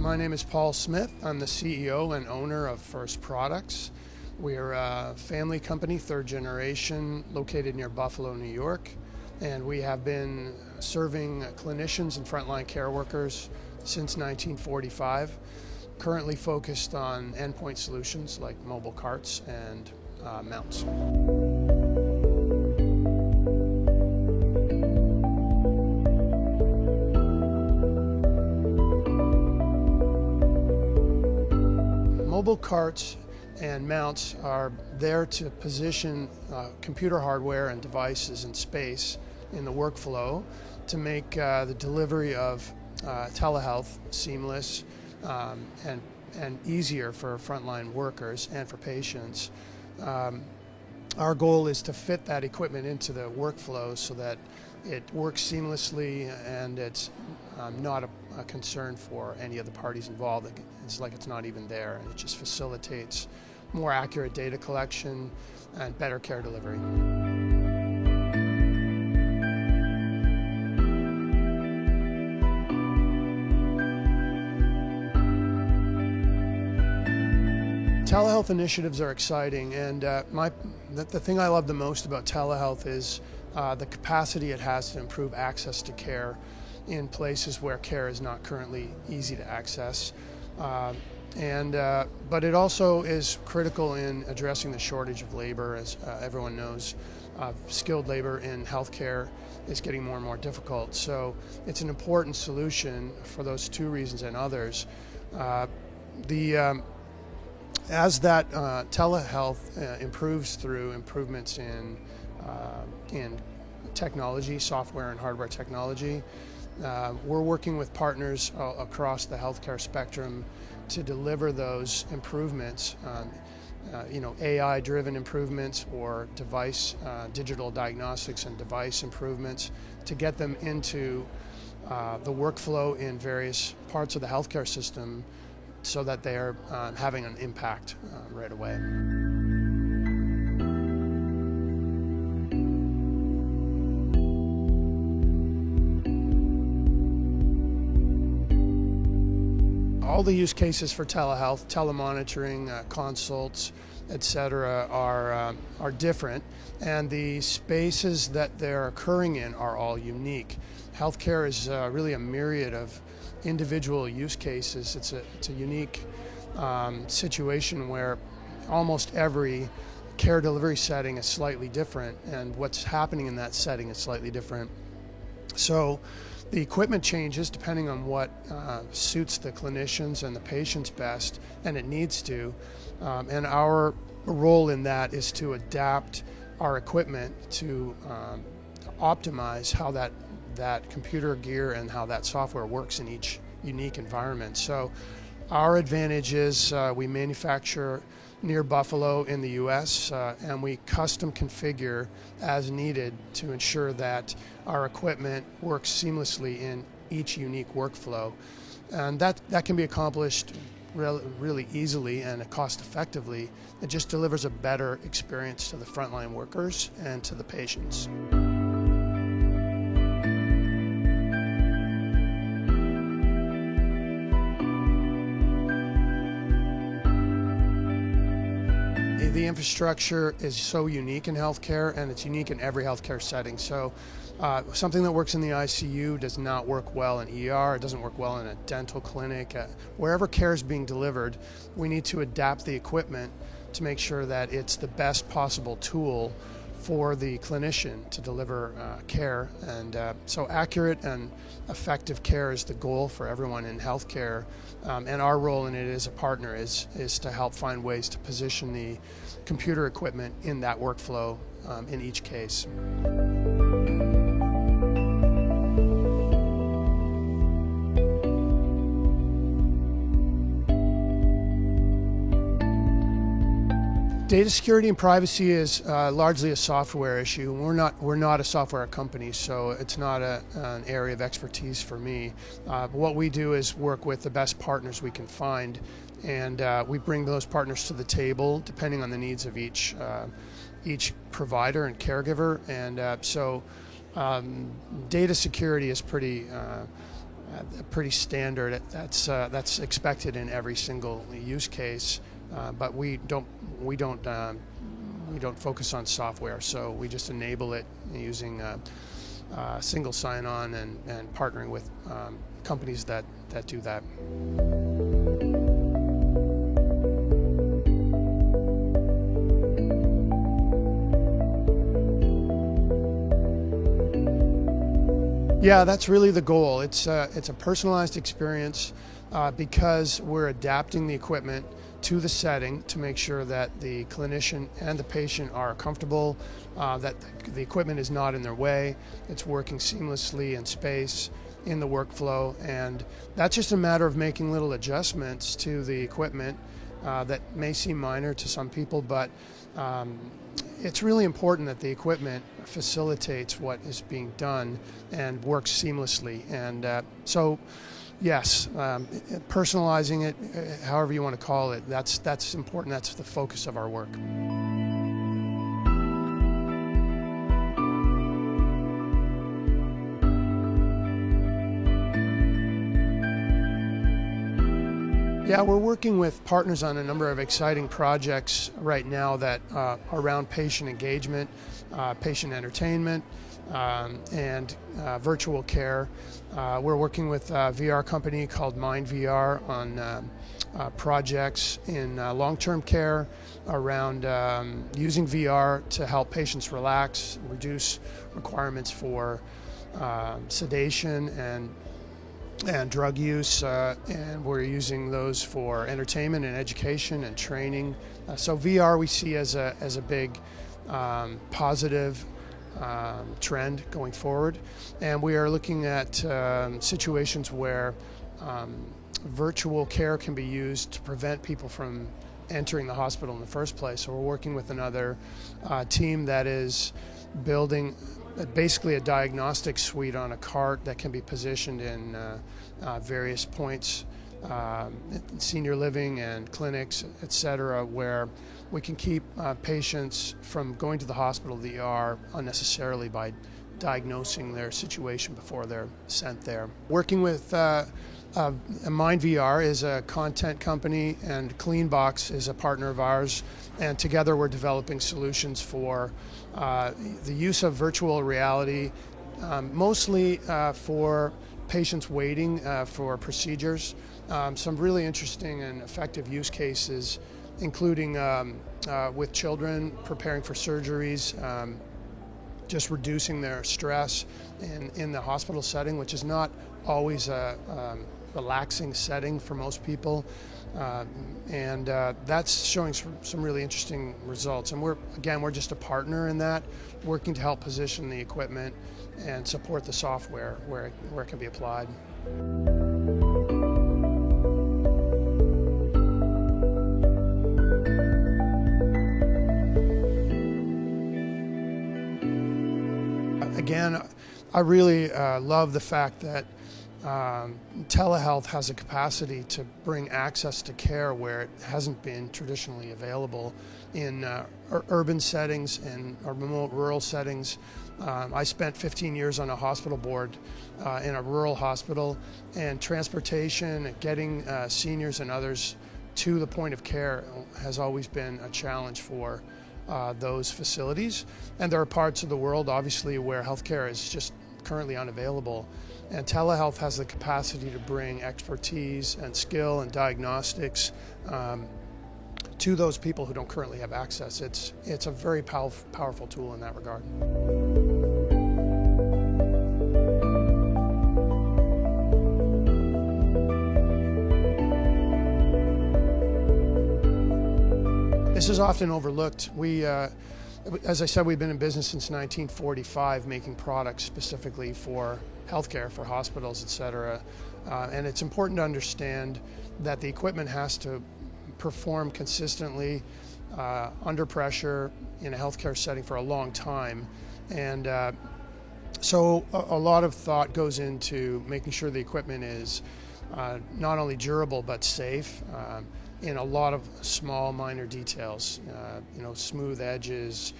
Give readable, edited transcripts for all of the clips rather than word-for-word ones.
My name is Paul Smith. I'm the CEO and owner of First Products. We're a family company, third generation, located near Buffalo, New York. And we have been serving clinicians and frontline care workers since 1945. Currently focused on endpoint solutions like mobile carts and mounts. Mobile carts and mounts are there to position computer hardware and devices in space in the workflow to make the delivery of telehealth seamless and easier for frontline workers and for patients. Our goal is to fit that equipment into the workflow so that it works seamlessly and it's not a concern for any of the parties involved. It's like it's not even there, and it just facilitates more accurate data collection and better care delivery. Telehealth initiatives are exciting, and the thing I love the most about telehealth is the capacity it has to improve access to care in places where care is not currently easy to access. But it also is critical in addressing the shortage of labor. As everyone knows, skilled labor in healthcare is getting more and more difficult. So it's an important solution for those two reasons and others. As that telehealth improves through improvements in technology, software and hardware technology, we're working with partners across the healthcare spectrum to deliver those improvements, AI-driven improvements or digital diagnostics and device improvements to get them into the workflow in various parts of the healthcare system so that they are having an impact right away. All the use cases for telehealth, telemonitoring, consults, etc., are different, and the spaces that they're occurring in are all unique. Healthcare is really a myriad of individual use cases. It's a unique situation where almost every care delivery setting is slightly different, and what's happening in that setting is slightly different. So the equipment changes depending on what suits the clinicians and the patients best, and it needs to. And our role in that is to adapt our equipment to optimize how that computer gear and how that software works in each unique environment. So our advantage is we manufacture near Buffalo in the US, and we custom configure as needed to ensure that our equipment works seamlessly in each unique workflow. And that can be accomplished really easily and cost effectively. It just delivers a better experience to the frontline workers and to the patients. The infrastructure is so unique in healthcare, and it's unique in every healthcare setting. So something that works in the ICU does not work well in ER, it doesn't work well in a dental clinic. Wherever care is being delivered, we need to adapt the equipment to make sure that it's the best possible tool for the clinician to deliver care. And so accurate and effective care is the goal for everyone in healthcare. And our role in it as a partner is to help find ways to position the computer equipment in that workflow in each case. Data security and privacy is largely a software issue. We're not a software company, so it's not an area of expertise for me. What we do is work with the best partners we can find, and we bring those partners to the table depending on the needs of each provider and caregiver. And so data security is pretty pretty standard. That's expected in every single use case, but we don't focus on software. So we just enable it using single sign-on and partnering with companies that do that. Yeah, that's really the goal. It's a personalized experience because we're adapting the equipment to the setting to make sure that the clinician and the patient are comfortable, that the equipment is not in their way, it's working seamlessly in space, in the workflow, and that's just a matter of making little adjustments to the equipment that may seem minor to some people, but it's really important that the equipment facilitates what is being done and works seamlessly. And so, yes, personalizing it, however you want to call it, that's important. That's the focus of our work. Yeah, we're working with partners on a number of exciting projects right now that are around patient engagement, patient entertainment, and virtual care. We're working with a VR company called MyndVR on projects in long-term care around using VR to help patients relax, reduce requirements for sedation and drug use, and we're using those for entertainment and education and training. So VR we see as a big positive trend going forward, and we are looking at situations where virtual care can be used to prevent people from entering the hospital in the first place. So we're working with another team that is building basically a diagnostic suite on a cart that can be positioned in various points, senior living and clinics, etc., where we can keep patients from going to the hospital, the ER, unnecessarily by diagnosing their situation before they're sent there. Working with MyndVR is a content company, and CleanBox is a partner of ours, and together we're developing solutions for the use of virtual reality, mostly for patients waiting for procedures. Some really interesting and effective use cases, including with children preparing for surgeries, just reducing their stress in the hospital setting, which is not always a relaxing setting for most people, and that's showing some really interesting results. And we're just a partner in that, working to help position the equipment and support the software where it can be applied. Again, I really love the fact that telehealth has a capacity to bring access to care where it hasn't been traditionally available in urban settings and remote rural settings. I spent 15 years on a hospital board in a rural hospital, and transportation, getting seniors and others to the point of care has always been a challenge for those facilities. And there are parts of the world, obviously, where healthcare is just currently unavailable. And telehealth has the capacity to bring expertise and skill and diagnostics to those people who don't currently have access. It's a very powerful tool in that regard. This is often overlooked. As I said, we've been in business since 1945, making products specifically for healthcare, for hospitals, etc. And it's important to understand that the equipment has to perform consistently under pressure in a healthcare setting for a long time. And so a lot of thought goes into making sure the equipment is not only durable but safe. in a lot of small minor details, smooth edges,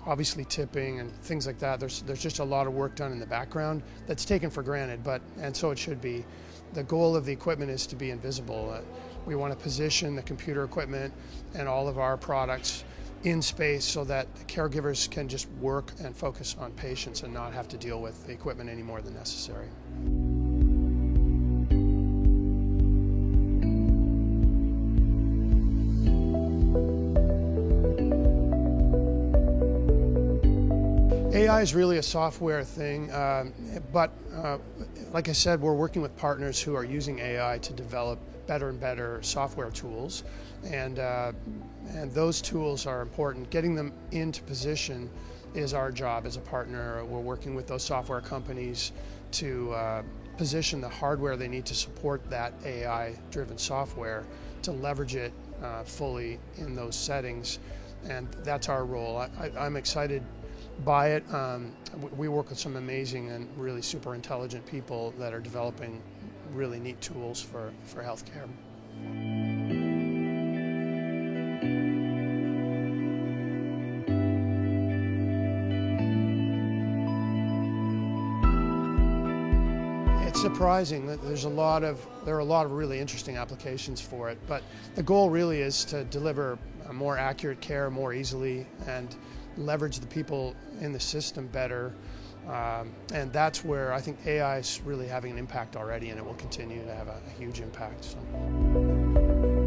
obviously tipping and things like that. There's just a lot of work done in the background that's taken for granted, and so it should be. The goal of the equipment is to be invisible. We want to position the computer equipment and all of our products in space so that caregivers can just work and focus on patients and not have to deal with the equipment any more than necessary. AI is really a software thing, but like I said, we're working with partners who are using AI to develop better and better software tools, and those tools are important. Getting them into position is our job as a partner. We're working with those software companies to position the hardware they need to support that AI-driven software to leverage it fully in those settings, and that's our role. I'm excited by it. We work with some amazing and really super intelligent people that are developing really neat tools for healthcare. It's surprising that there are a lot of really interesting applications for it, but the goal really is to deliver a more accurate care more easily and leverage the people in the system better, and that's where I think AI is really having an impact already, and it will continue to have a huge impact. So.